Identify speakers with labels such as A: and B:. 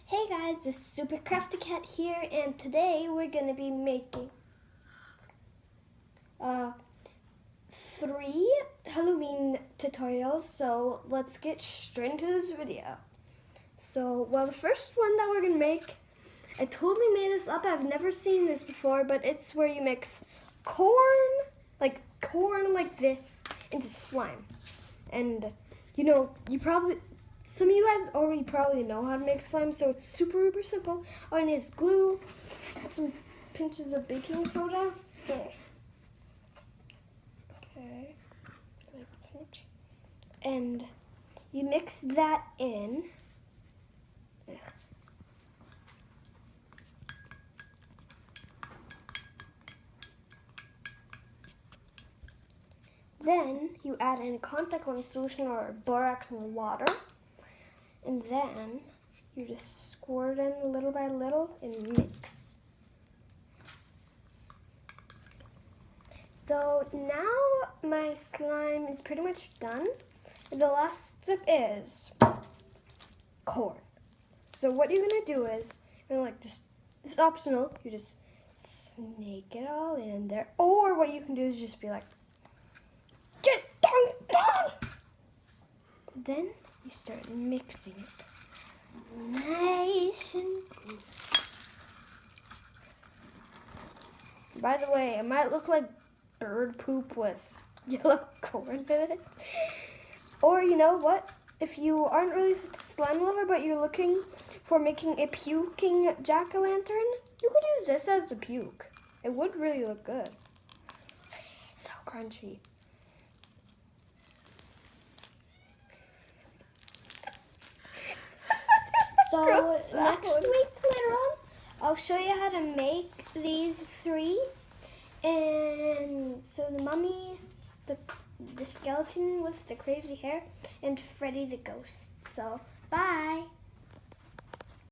A: Hey guys, it's Super Crafty Cat here, and today we're going to be making 3 Halloween tutorials, so let's get straight into this video. So, the first one that we're going to make, I totally made this up, I've never seen this before, but it's where you mix corn like this, into slime. And, some of you guys already probably know how to make slime, so it's super simple. All you need is glue, some pinches of baking soda. Okay, like this much. And you mix that in. Then you add in a contact lens solution or borax and water. And then you just squirt in little by little and mix. So now my slime is pretty much done. And the last step is corn. So what you're gonna do is, it's optional, you just snake it all in there. Or what you can do is just be like, get down. Then you start mixing it nice and good. By the way, it might look like bird poop with yellow corn in it. Or you know what? If you aren't really a slime lover, but you're looking for making a puking jack-o'-lantern, you could use this as the puke. It would really look good. It's so crunchy. So next week, later on, I'll show you how to make these 3. And so the mummy, the skeleton with the crazy hair, and Freddy the ghost. So bye.